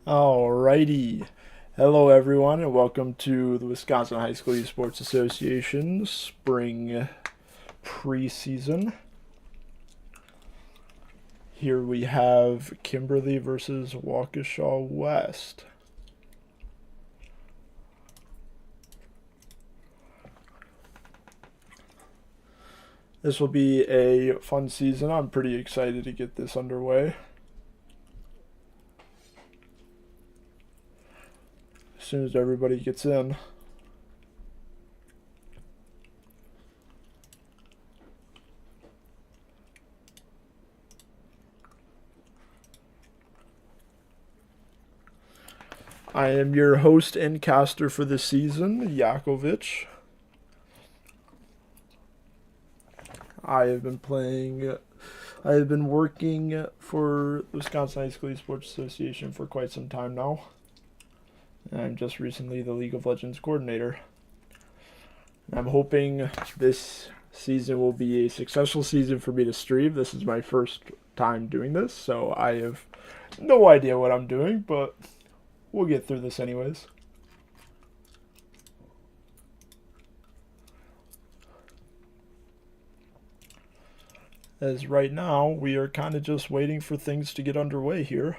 Alrighty. Hello, everyone, and welcome to the Wisconsin High School Esports Association Spring Preseason. Here we have Kimberly versus Waukesha West. This will be a fun season. I'm pretty excited to get this underway. As soon as everybody gets in. I am your host and caster for this season, Yakovich. I have been working for the Wisconsin High School Esports Association for quite some time now. I'm just recently the League of Legends coordinator. I'm hoping this season will be a successful season for me to stream. This is my first time doing this, so I have no idea what I'm doing, but we'll get through this anyways. As right now, we are kind of just waiting for things to get underway here.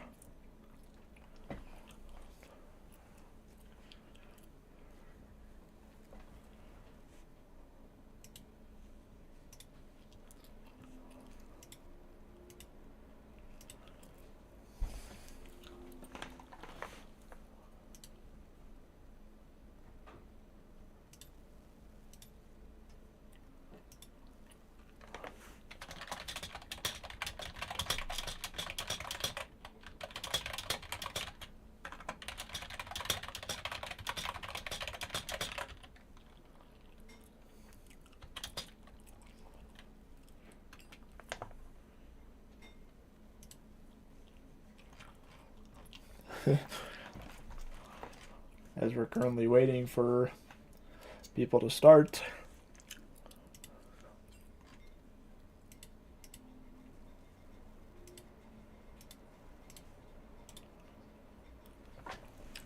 As we're currently waiting for people to start.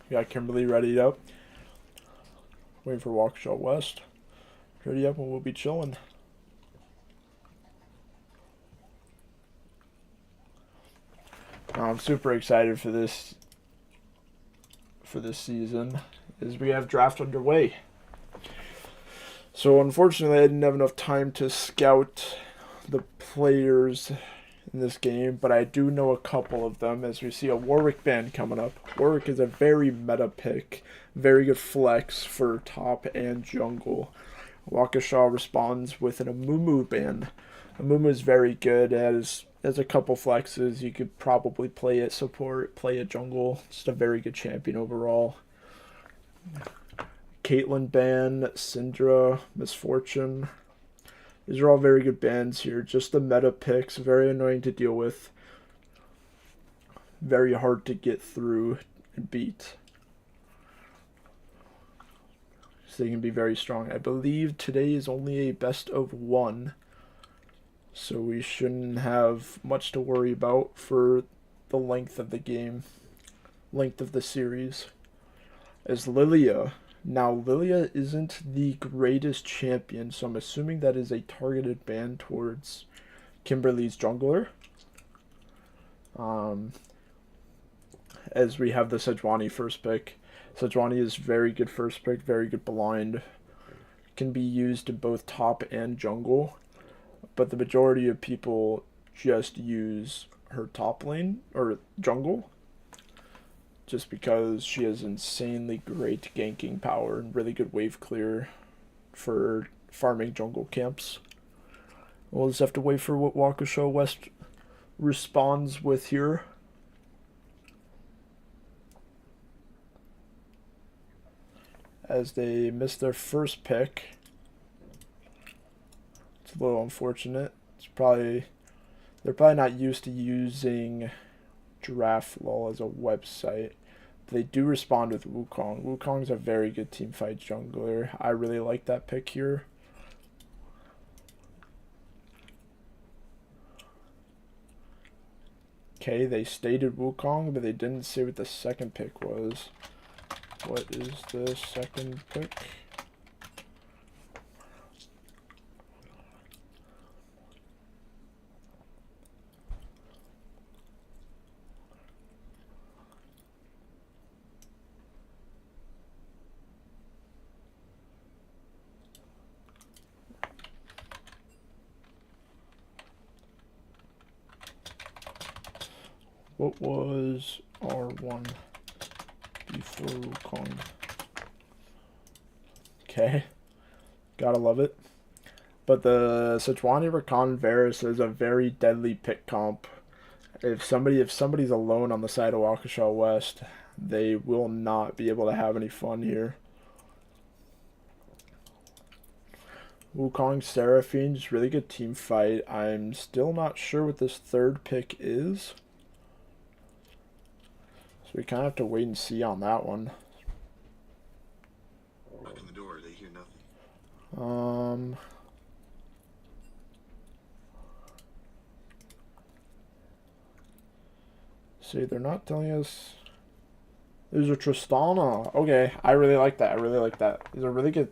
We got Kimberly ready up. Waiting for Waukesha West. Ready up and we'll be chilling. I'm super excited for this season as we have draft underway. So unfortunately I didn't have enough time to scout the players in this game, but I do know a couple of them as we see a Warwick band coming up. Warwick is a very meta pick, very good flex for top and jungle. Waukesha responds with an Amumu band. Amumu is very good as a couple flexes. You could probably play it support, play it jungle. Just a very good champion overall. Caitlyn ban, Syndra, Misfortune. These are all very good bans here. Just the meta picks, very annoying to deal with. Very hard to get through and beat. So they can be very strong. I believe today is only a best of one. So we shouldn't have much to worry about for the length of the game. Length of the series. As Lilia. Now, Lilia isn't the greatest champion, so I'm assuming that is a targeted ban towards Kimberly's jungler. As we have the Sejuani first pick. Sejuani is very good first pick, very good blind. Can be used in both top and jungle. But the majority of people just use her top lane, or jungle. Just because she has insanely great ganking power and really good wave clear for farming jungle camps. We'll just have to wait for what Waukesha West responds with here. As they miss their first pick. It's a little unfortunate. They're probably not used to using DraftLol as a website. But they do respond with Wukong. Wukong's a very good teamfight jungler. I really like that pick here. Okay, they stated Wukong, but they didn't say what the second pick was. What is the second pick? What was R1 before Wukong? Okay, gotta love it. But the Sejuani Rakan Varus is a very deadly pick comp. If somebody's alone on the side of Waukesha West, they will not be able to have any fun here. Wukong Seraphine, just really good team fight. I'm still not sure what this third pick is. So we kind of have to wait and see on that one. Open the door, they hear nothing. See, they're not telling us. There's a Tristana. Okay, I really like that. I really like that. These are really good.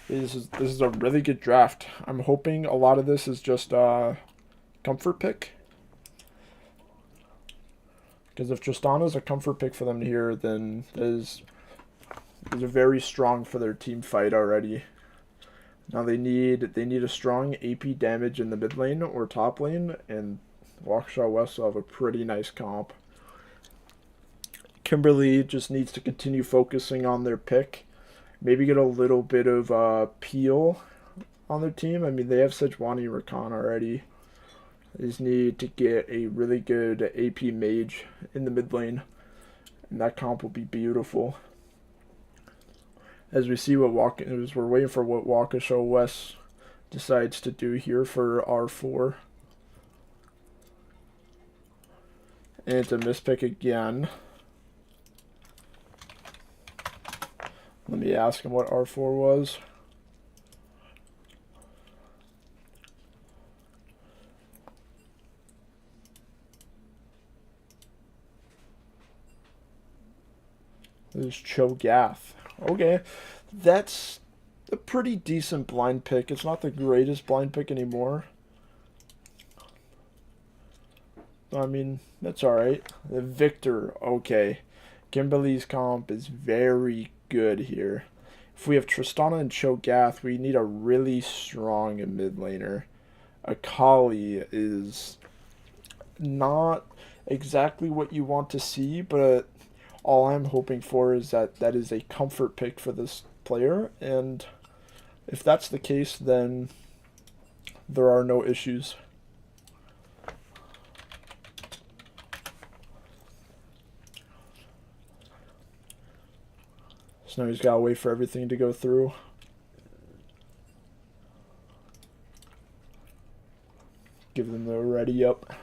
This is a really good draft. I'm hoping a lot of this is just comfort pick. Because if Tristana's a comfort pick for them here, then is very strong for their team fight already. Now they need a strong AP damage in the mid lane or top lane, and Waukesha West will have a pretty nice comp. Kimberly just needs to continue focusing on their pick. Maybe get a little bit of peel on their team. I mean, they have Sejuani Rakan already. They just need to get a really good AP mage in the mid lane, and that comp will be beautiful. As we see we're waiting for what Waukesha West decides to do here for R4. And it's a mispick again. Let me ask him what R4 was. This is Cho'Gath. Okay, that's a pretty decent blind pick. It's not the greatest blind pick anymore. I mean, that's alright. Victor, okay. Kimberly's comp is very good here. If we have Tristana and Cho'Gath, we need a really strong mid laner. Akali is not exactly what you want to see, but all I'm hoping for is that is a comfort pick for this player, and if that's the case, then there are no issues. So now he's got to wait for everything to go through. Give them the ready up,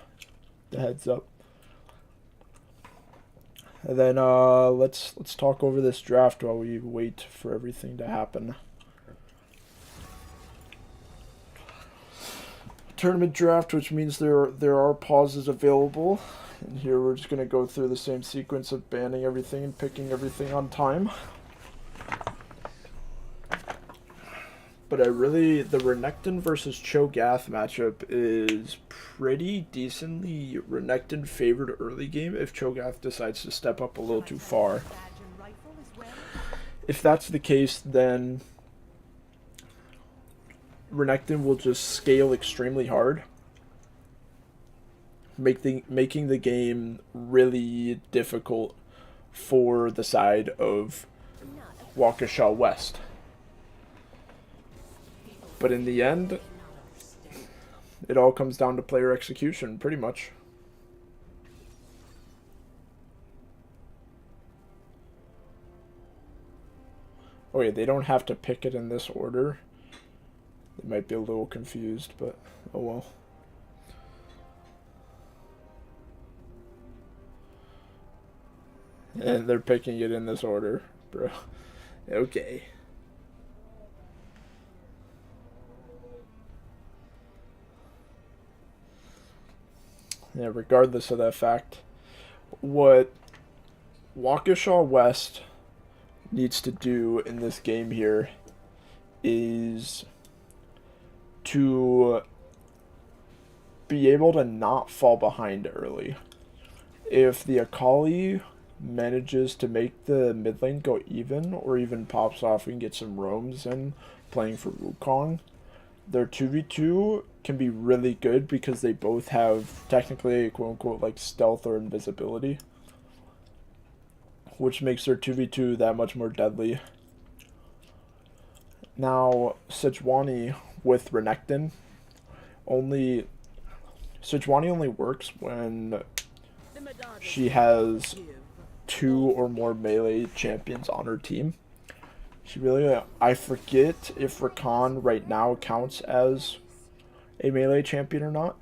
the heads up. And then let's talk over this draft while we wait for everything to happen. Tournament draft, which means there are pauses available. And here we're just going to go through the same sequence of banning everything and picking everything on time. But the Renekton versus Cho'Gath matchup is pretty decently Renekton favored early game if Cho'Gath decides to step up a little too far. If that's the case, then Renekton will just scale extremely hard, making the game really difficult for the side of Waukesha West. But in the end, it all comes down to player execution, pretty much. Oh yeah, they don't have to pick it in this order. They might be a little confused, but oh well. And they're picking it in this order, bro. Okay. Yeah, regardless of that fact. what Waukesha West needs to do in this game here is to be able to not fall behind early. If the Akali manages to make the mid lane go even, or even pops off and gets some roams in playing for Wukong, their 2v2 can be really good because they both have technically quote unquote like stealth or invisibility, which makes their 2v2 that much more deadly. Now, Sejuani with Renekton only Sejuani only works when she has two or more melee champions on her team. She really, I forget if Rakan right now counts as a melee champion or not,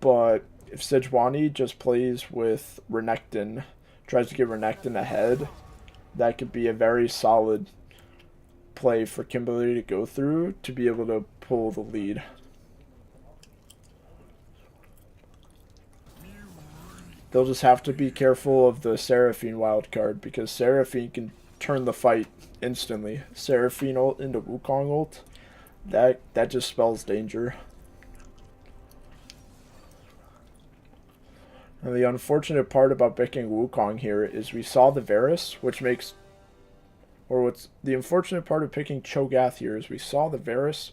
but if Sejuani just plays with Renekton, tries to get Renekton ahead, that could be a very solid play for Kimberly to go through to be able to pull the lead. They'll just have to be careful of the Seraphine wildcard because Seraphine can turn the fight instantly. Seraphine ult into Wukong ult, that just spells danger. And the unfortunate part about picking Wukong here is we saw the Varus, which makes, or what's the unfortunate part of picking Cho'Gath here is we saw the Varus,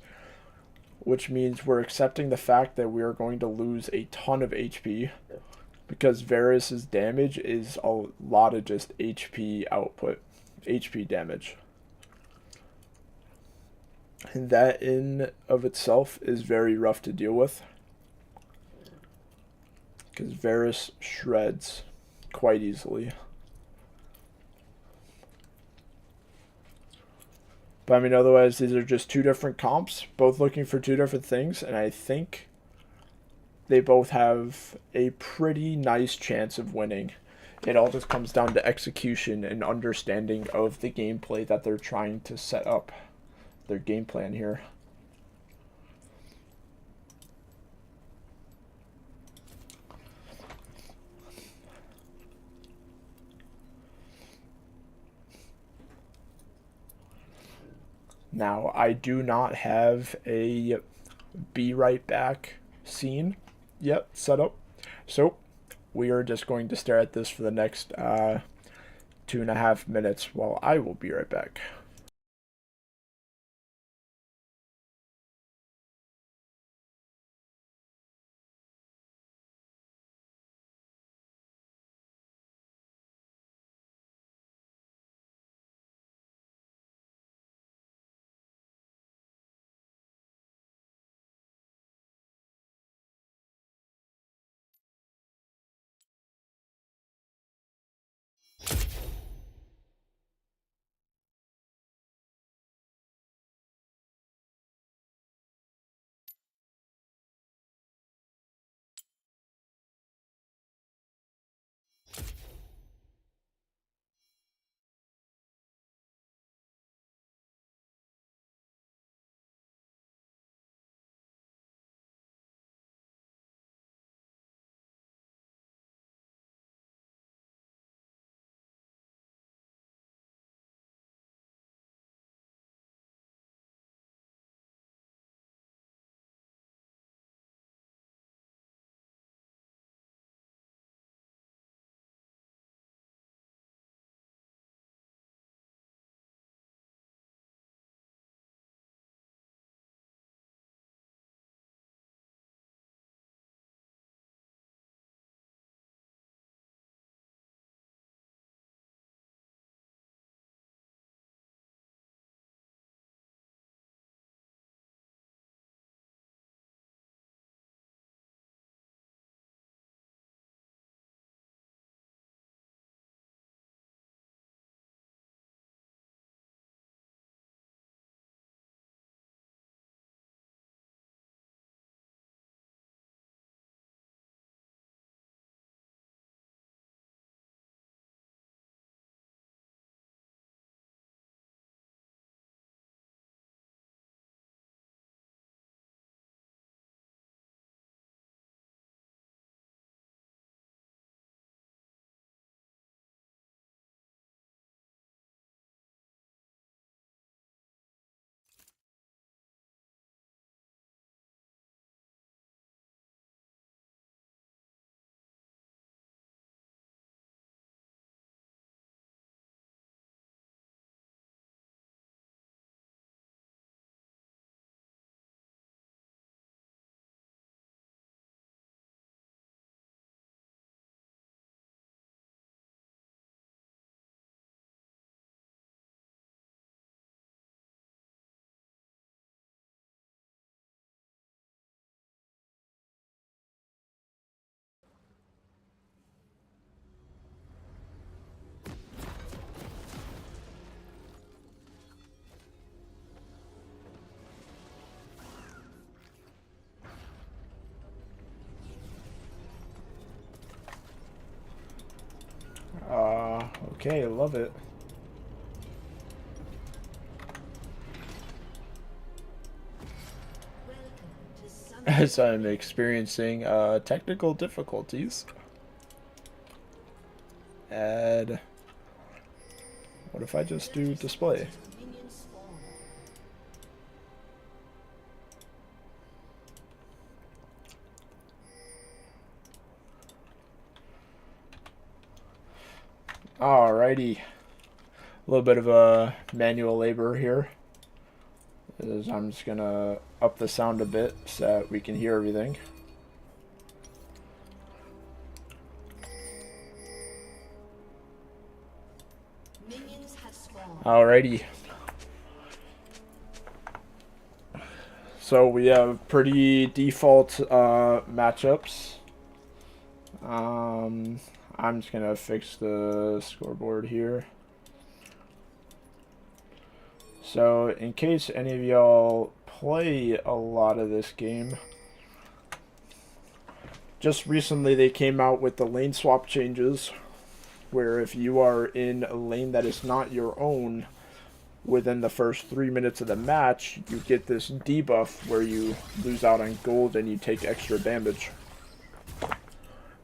which means we're accepting the fact that we are going to lose a ton of HP because Varus's damage is a lot of just HP output, HP damage. And that in of itself is very rough to deal with because Varus shreds quite easily. But I mean, otherwise, these are just two different comps, both looking for two different things, and I think they both have a pretty nice chance of winning. It all just comes down to execution and understanding of the gameplay that they're trying to set up, their game plan here. Now, I do not have a be right back scene yet set up, so we are just going to stare at this for the next 2.5 minutes while I will be right back. Okay, love it. As I'm experiencing technical difficulties. Add. What if I just do display? Alrighty. A little bit of a manual labor here. Is I'm just gonna up the sound a bit so that we can hear everything. Alrighty. So we have pretty default matchups. I'm just gonna fix the scoreboard here. So in case any of y'all play a lot of this game, just recently they came out with the lane swap changes, where if you are in a lane that is not your own within the first 3 minutes of the match, you get this debuff where you lose out on gold and you take extra damage,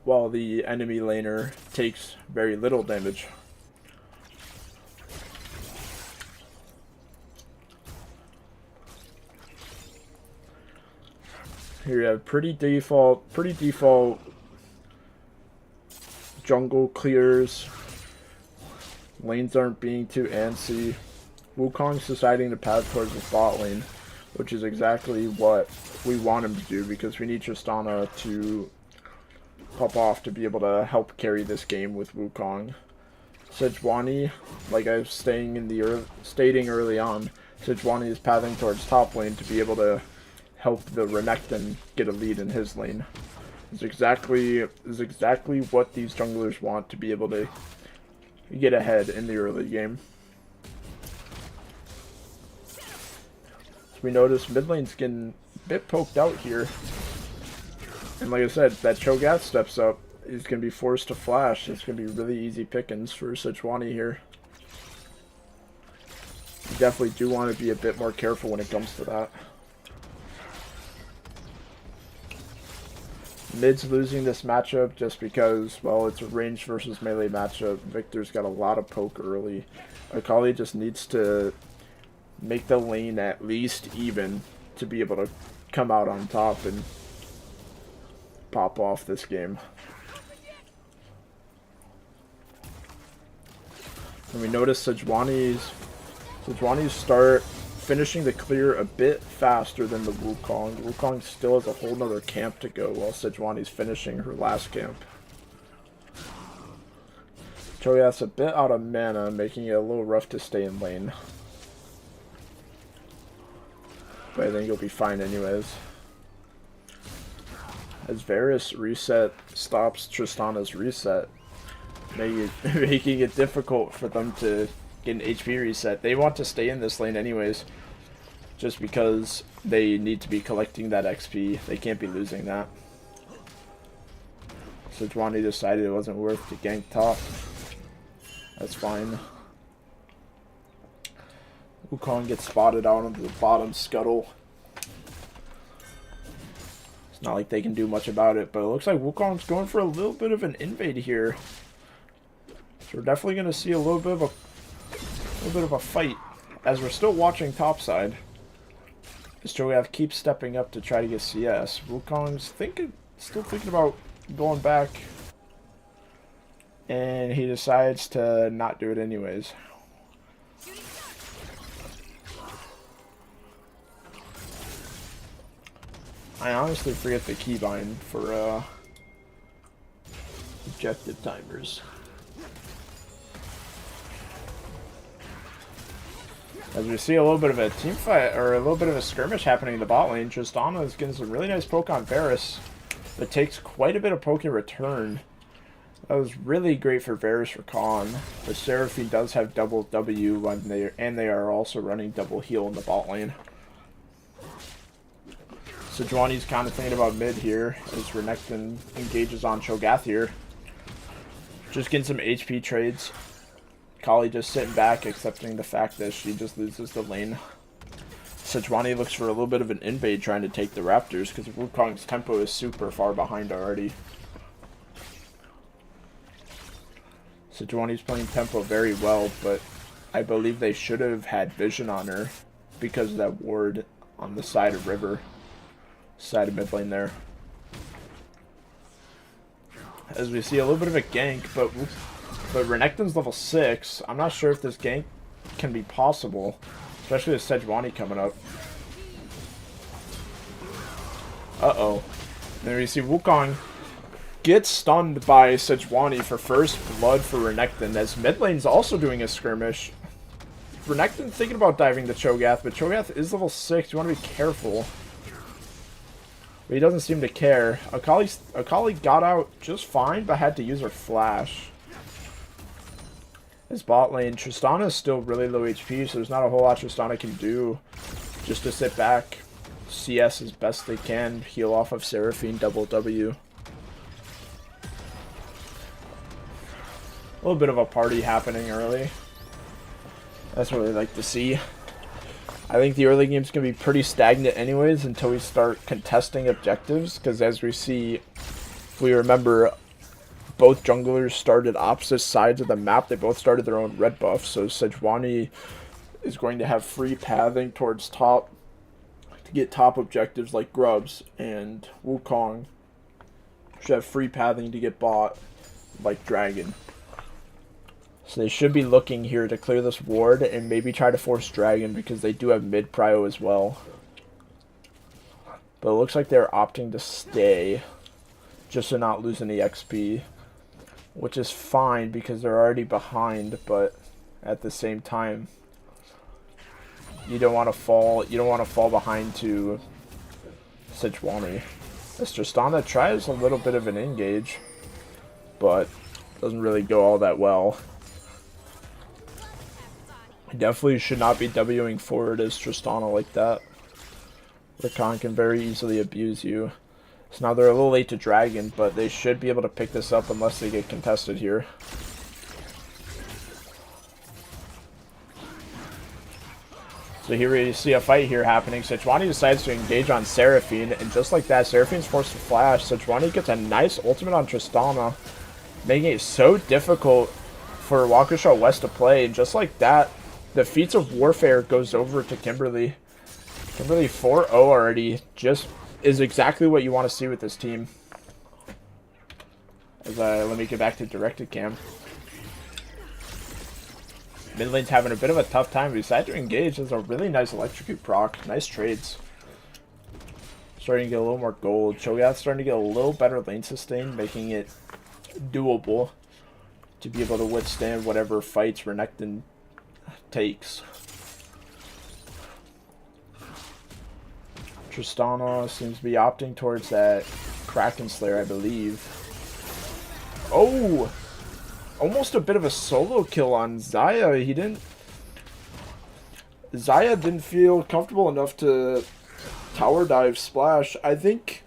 while the enemy laner takes very little damage. Here you have pretty default jungle clears. Lanes aren't being too antsy. Wukong's deciding to path towards the bot lane, which is exactly what we want him to do because we need Tristana to pop off to be able to help carry this game with Wukong. Sejuani, like I was stating early on, Sejuani is pathing towards top lane to be able to help the Renekton get a lead in his lane. Is exactly what these junglers want, to be able to get ahead in the early game. So we notice mid lane's getting a bit poked out here. And like I said, that Cho'Gath steps up. He's going to be forced to flash. It's going to be really easy pickings for Sejuani here. You definitely do want to be a bit more careful when it comes to that. Mid's losing this matchup just because, well, it's a range versus melee matchup. Victor's got a lot of poke early. Akali just needs to make the lane at least even to be able to come out on top and pop off this game. And we notice Sejuani's start finishing the clear a bit faster than the Wukong. Wukong still has a whole nother camp to go while Sejuani's finishing her last camp. Cho'Gath's a bit out of mana, making it a little rough to stay in lane. But I think he'll be fine anyways. As Varus reset stops Tristana's reset, making it difficult for them to get an HP reset. They want to stay in this lane anyways, just because they need to be collecting that XP. They can't be losing that. Sejuani decided it wasn't worth to gank top. That's fine. Wukong gets spotted out onto the bottom scuttle. It's not like they can do much about it, but it looks like Wukong's going for a little bit of an invade here. So we're definitely going to see a little bit of a fight, as we're still watching topside. As Cho'Gath keeps stepping up to try to get CS. Wukong's still thinking about going back, and he decides to not do it anyways. I honestly forget the keybind for objective timers. As we see a little bit of a team fight, or a little bit of a skirmish happening in the bot lane, Tristana is getting some really nice poke on Varus, but takes quite a bit of poke in return. That was really great for Varus for Khan. The Seraphine does have double W when they are also running double heal in the bot lane. Sejuani's kind of thinking about mid here as Renekton engages on Cho'Gath here. Just getting some HP trades. Akali just sitting back, accepting the fact that she just loses the lane. Sejuani looks for a little bit of an invade trying to take the Raptors because Wukong's tempo is super far behind already. Sejuani's playing tempo very well, but I believe they should have had vision on her because of that ward on the side of river, side of mid lane there. As we see a little bit of a gank, but Renekton's level 6. I'm not sure if this gank can be possible, especially with Sejuani coming up. Uh-oh. Then we see Wukong gets stunned by Sejuani for first blood for Renekton, as mid lane's also doing a skirmish. Renekton's thinking about diving to Cho'Gath, but Cho'Gath is level 6. You want to be careful. But he doesn't seem to care. Akali got out just fine, but had to use her flash. His bot lane, Tristana is still really low HP, so there's not a whole lot Tristana can do. Just to sit back, CS as best they can, heal off of Seraphine, double W. A little bit of a party happening early. That's what I like to see. I think the early game's going to be pretty stagnant anyways until we start contesting objectives, because as we see, if we remember, both junglers started opposite sides of the map. They both started their own red buff, so Sejuani is going to have free pathing towards top to get top objectives like Grubs, and Wukong should have free pathing to get bot like Dragon. So they should be looking here to clear this ward and maybe try to force Dragon because they do have mid prio as well. But it looks like they're opting to stay just to not lose any XP, which is fine because they're already behind, but at the same time you don't want to fall behind to Sejuani. As Tristana tries a little bit of an engage, but doesn't really go all that well. Definitely should not be Wing forward as Tristana like that. Rakan can very easily abuse you. So now they're a little late to Dragon, but they should be able to pick this up unless they get contested here. So here we see a fight here happening. Sejuani decides to engage on Seraphine, and just like that, Seraphine's forced to flash. Sejuani gets a nice ultimate on Tristana, making it so difficult for Waukesha West to play, and just like that, the Feats of Warfare goes over to Kimberly. Kimberly 4-0 already, just is exactly what you want to see with this team. As let me get back to directed cam. Mid lane's having a bit of a tough time. We decided to engage. There's a really nice electrocute proc. Nice trades. Starting to get a little more gold. Cho'Gath's starting to get a little better lane sustain, making it doable to be able to withstand whatever fights Renekton takes. Tristana seems to be opting towards that Kraken Slayer, I believe. Oh! Almost a bit of a solo kill on Xayah. Xayah didn't feel comfortable enough to tower dive splash. I think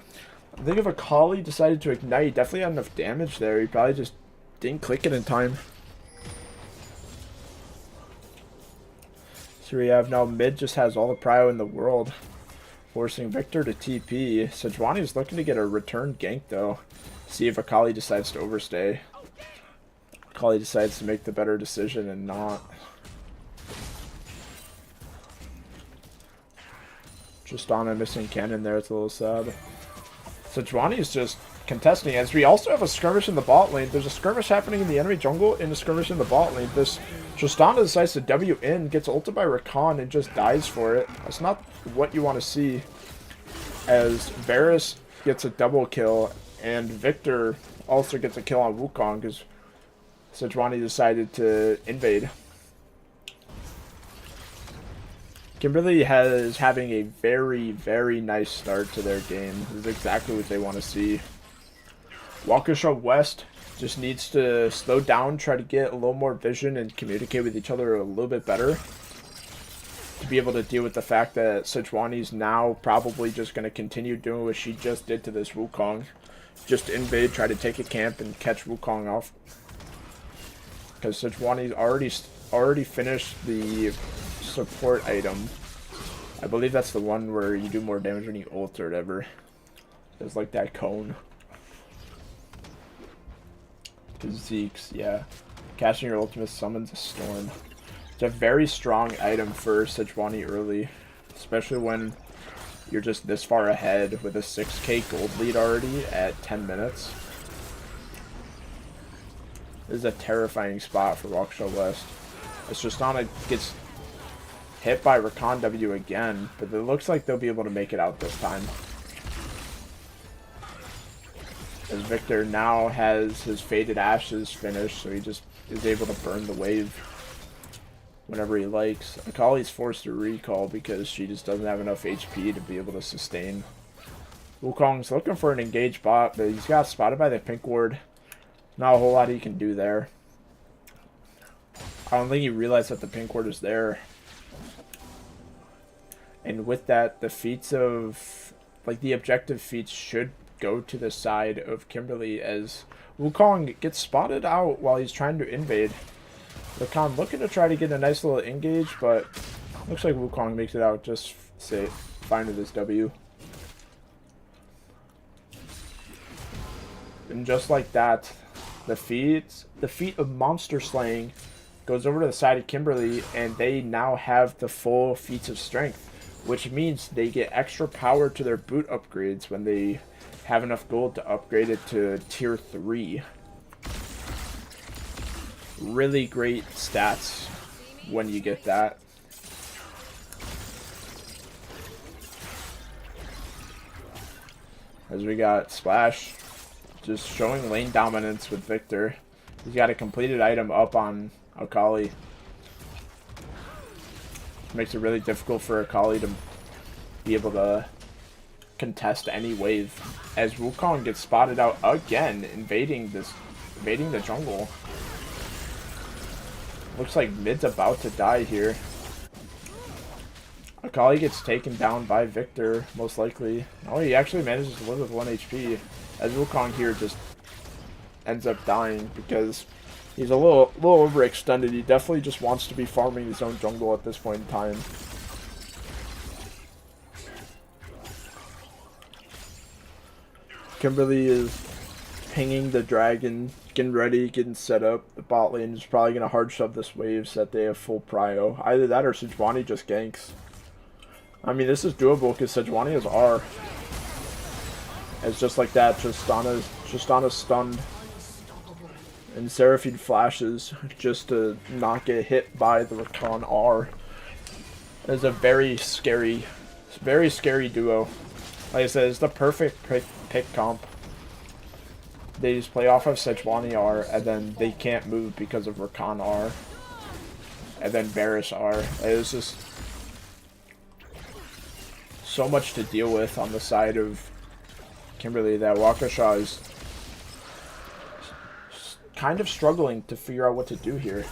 if Akali decided to ignite, he definitely had enough damage there. He probably just didn't click it in time. So we have now mid just has all the prio in the world, forcing Victor to TP. Sejuani is looking to get a return gank though. See if Akali decides to overstay. Akali decides to make the better decision and not. Tristana missing cannon there, it's a little sad. Sejuani is just contesting, as we also have a skirmish in the bot lane. There's a skirmish happening in the enemy jungle and a skirmish in the bot lane. This Tristana decides to W in, gets ulted by Rakan and just dies for it. That's not what you want to see, as Varus gets a double kill and Victor also gets a kill on Wukong because Sejuani decided to invade. Kimberly is having a very, very nice start to their game. This is exactly what they want to see. Waukesha West just needs to slow down, try to get a little more vision and communicate with each other a little bit better to be able to deal with the fact that Sejuani's now probably just going to continue doing what she just did to this Wukong. Just invade, try to take a camp and catch Wukong off. because Sejuani's already finished the support item. I believe that's the one where you do more damage when you ult or whatever. It's like that cone. Zeke's, yeah. Casting your ultimate summons a storm. It's a very strong item for Sejuani early, especially when you're just this far ahead with a 6k gold lead already at 10 minutes. This is a terrifying spot for WIHSEA West. It's just Tristana gets hit by Rakan W again, but it looks like they'll be able to make it out this time. As Victor now has his Faded Ashes finished, so he just is able to burn the wave whenever he likes. Akali's forced to recall because she just doesn't have enough HP to be able to sustain. Wukong's looking for an engaged bot, but he's got spotted by the pink ward. Not a whole lot he can do there. I don't think he realized that the pink ward is there. And with that, the feats of, like, the objective feats should go to the side of Kimberly as Wukong gets spotted out while he's trying to invade. Rakan looking to try to get a nice little engage, but looks like Wukong makes it out just fine with his W. And just like that, the feat of monster slaying goes over to the side of Kimberly, and they now have the full feats of strength, which means they get extra power to their boot upgrades when they have enough gold to upgrade it to tier 3. Really great stats when you get that. As we got Splash just showing lane dominance with Victor. He's got a completed item up on Akali. Makes it really difficult for Akali to be able to contest any wave. As Wukong gets spotted out again, invading the jungle. Looks like mid's about to die here. Akali gets taken down by Victor, most likely. Oh, he actually manages to live with 1 HP. As Wukong here just ends up dying because he's a little overextended. He definitely just wants to be farming his own jungle at this point in time. Kimberly is pinging the dragon, getting ready, getting set up. The bot lane is probably going to hard shove this wave so that they have full prio. Either that or Sejuani just ganks. I mean, this is doable because Sejuani is R. It's just like that, Tristana's stunned. And Seraphine flashes just to not get hit by the Rakan R. It's a very scary duo. Like I said, it's the perfect pick comp. They just play off of Sejuani R, and then they can't move because of Rakan R. And then Varus R. It's just so much to deal with on the side of Kimberly that WIHSEA is kind of struggling to figure out what to do here.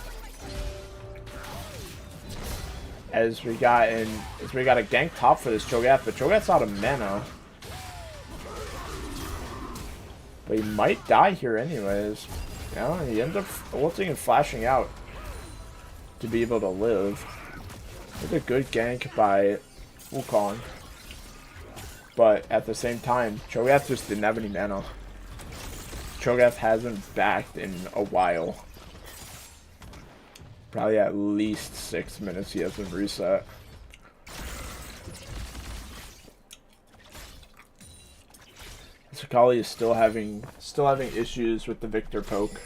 As we got a gank top for this Cho'Gath, but Cho'Gath's out of mana. But he might die here anyways. You know, he ends up ulting and flashing out to be able to live. It's a good gank by Wukong. But at the same time, Cho'Gath just didn't have any mana. Cho'Gath hasn't backed in a while. Probably at least 6 minutes he hasn't reset. Akali is still having issues with the Victor poke.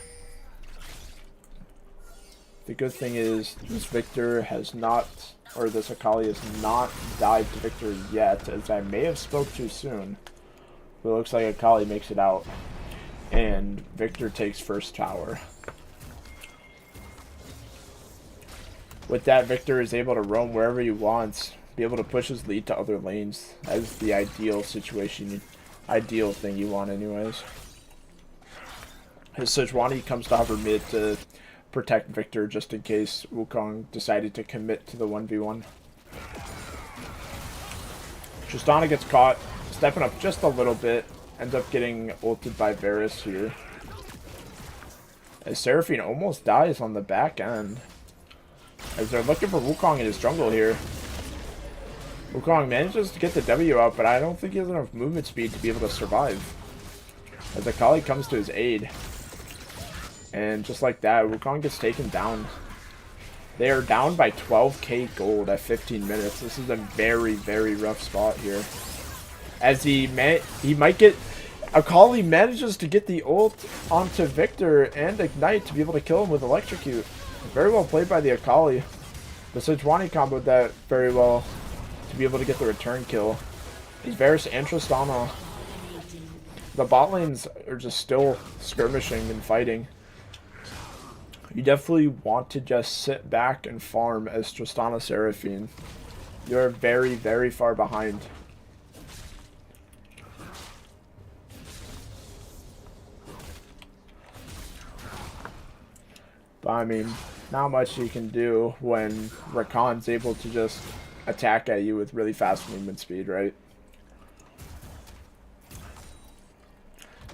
The good thing is this Victor has not, or this Akali has not died to Victor yet, as I may have spoke too soon. But it looks like Akali makes it out, and Victor takes first tower. With that, Victor is able to roam wherever he wants, be able to push his lead to other lanes. That is the ideal situation. Ideal thing you want anyways. His Sejuani comes to hover mid to protect Victor just in case Wukong decided to commit to the 1v1. Tristana gets caught, stepping up just a little bit, ends up getting ulted by Varus here. As Seraphine almost dies on the back end. As they're looking for Wukong in his jungle here. Wukong manages to get the W out, but I don't think he has enough movement speed to be able to survive. As Akali comes to his aid. And just like that, Wukong gets taken down. They are down by 12k gold at 15 minutes. This is a very, very rough spot here. As he might get... Akali manages to get the ult onto Victor and Ignite to be able to kill him with Electrocute. Very well played by the Akali. The Sejuani comboed that very well to be able to get the return kill. He's Varus and Tristana. The bot lanes are just still skirmishing and fighting. You definitely want to just sit back and farm as Tristana Seraphine. You're very, very far behind. But I mean, not much you can do when Rakan's able to just attack at you with really fast movement speed, right?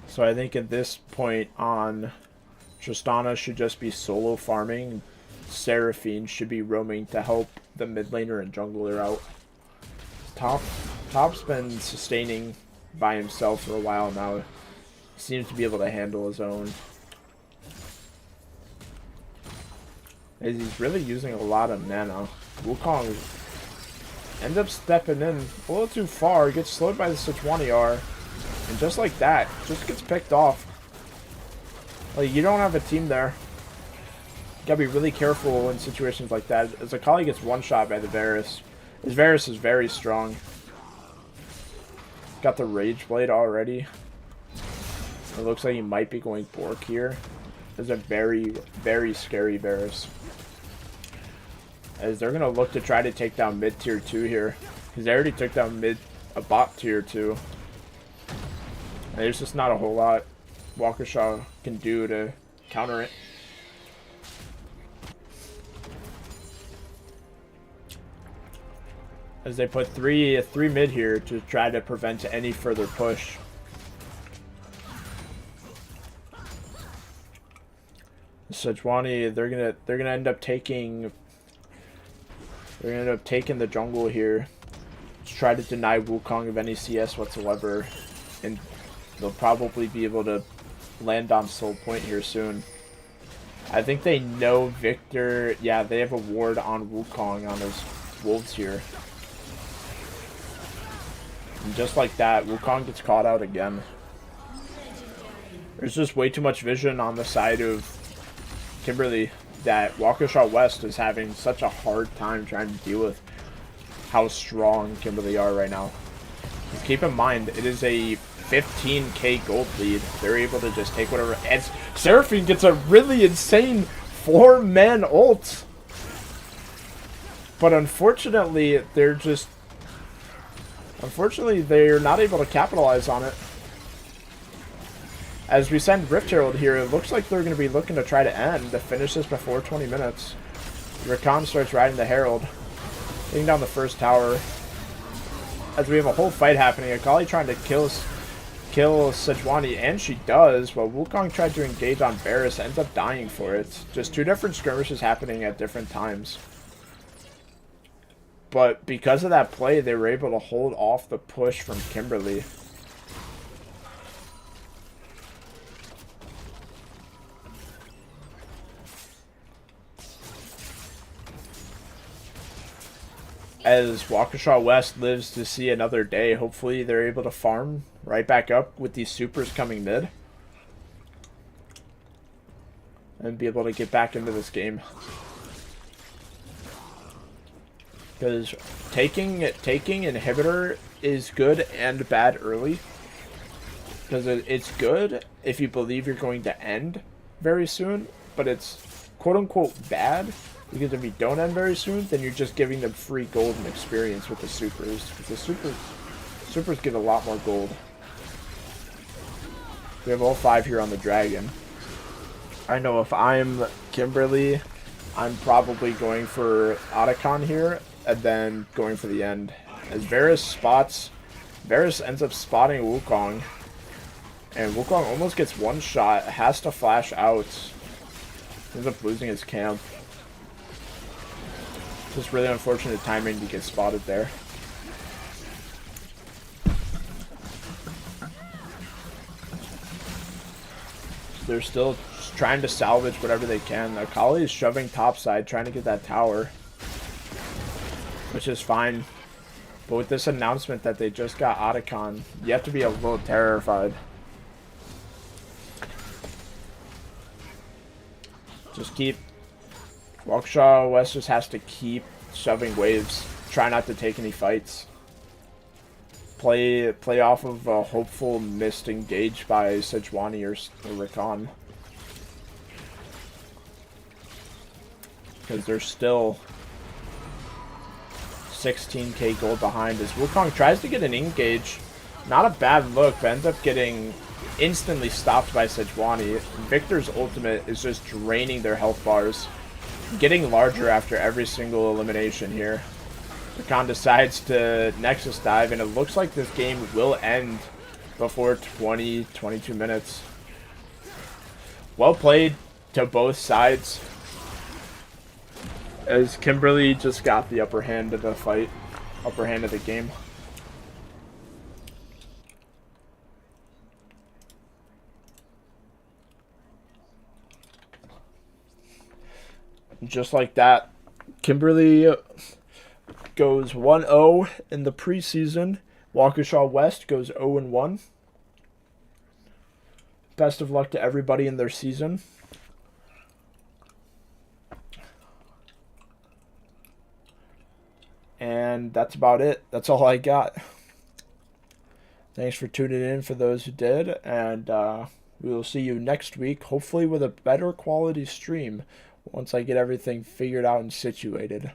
So I think at this point on, Tristana should just be solo farming. Seraphine should be roaming to help the mid laner and jungler out. Top's been sustaining by himself for a while now. He seems to be able to handle his own. As he's really using a lot of mana. Wukong ends up stepping in a little too far, gets slowed by the Sejuani R, and just like that, just gets picked off. Like, you don't have a team there. You gotta be really careful in situations like that. As Akali gets one shot by the Varus. His Varus is very strong. Got the Rage Blade already. It looks like he might be going Bork here. It's a very, very scary Varus. As they're going to look to try to take down mid tier 2 here. Because they already took down a bot tier 2. And there's just not a whole lot WIHSEA can do to counter it. As they put three mid here to try to prevent any further push. Sejuani, they're gonna end up taking the jungle here to try to deny Wukong of any CS whatsoever, and they'll probably be able to land on Soul Point here soon. I think they know Victor. Yeah, they have a ward on Wukong on his wolves here, and just like that, Wukong gets caught out again. There's just way too much vision on the side of Kimberly that WIHSEA West is having such a hard time trying to deal with how strong Kimberly are right now. Just keep in mind, it is a 15k gold lead. They're able to just take whatever. As Seraphine gets a really insane 4-man ult. But unfortunately, they're not able to capitalize on it. As we send Rift Herald here, it looks like they're going to be looking to try to finish this before 20 minutes. Rakan starts riding the Herald, taking down the first tower. As we have a whole fight happening, Akali trying to kill Sejuani, and she does, while Wukong tried to engage on Varus, ends up dying for it. Just two different skirmishes happening at different times. But because of that play, they were able to hold off the push from Kimberly. As WIHSEA West lives to see another day, hopefully they're able to farm right back up with these supers coming mid. And be able to get back into this game. Because taking inhibitor is good and bad early. Because it's good if you believe you're going to end very soon, but it's quote-unquote bad because if you don't end very soon, then you're just giving them free gold and experience with the supers. Because the supers give a lot more gold. We have all 5 here on the dragon. I know if I'm Kimberly, I'm probably going for Otacon here, and then going for the end. As Varus ends up spotting Wukong, and Wukong almost gets one shot, has to flash out, Ends up losing his camp. Just really unfortunate timing to get spotted there. They're still just trying to salvage whatever they can. Akali is shoving topside, trying to get that tower, which is fine. But with this announcement that they just got Otacon, you have to be a little terrified. Just keep... Waukesha West just has to keep shoving waves. Try not to take any fights. Play off of a hopeful missed engage by Sejuani or Rakan. Because they're still 16k gold behind as Wukong tries to get an engage. Not a bad look, but ends up getting instantly stopped by Sejuani. Victor's ultimate is just draining their health bars. Getting larger after every single elimination here. Rakan decides to Nexus dive, and it looks like this game will end before 22 minutes. Well played to both sides, as Kimberly just got the upper hand of the fight, upper hand of the game. Just like that, Kimberly goes 1-0 in the preseason. Waukesha West goes 0-1. Best of luck to everybody in their season. And that's about it. That's all I got. Thanks for tuning in for those who did. And we will see you next week, hopefully with a better quality stream once I get everything figured out and situated.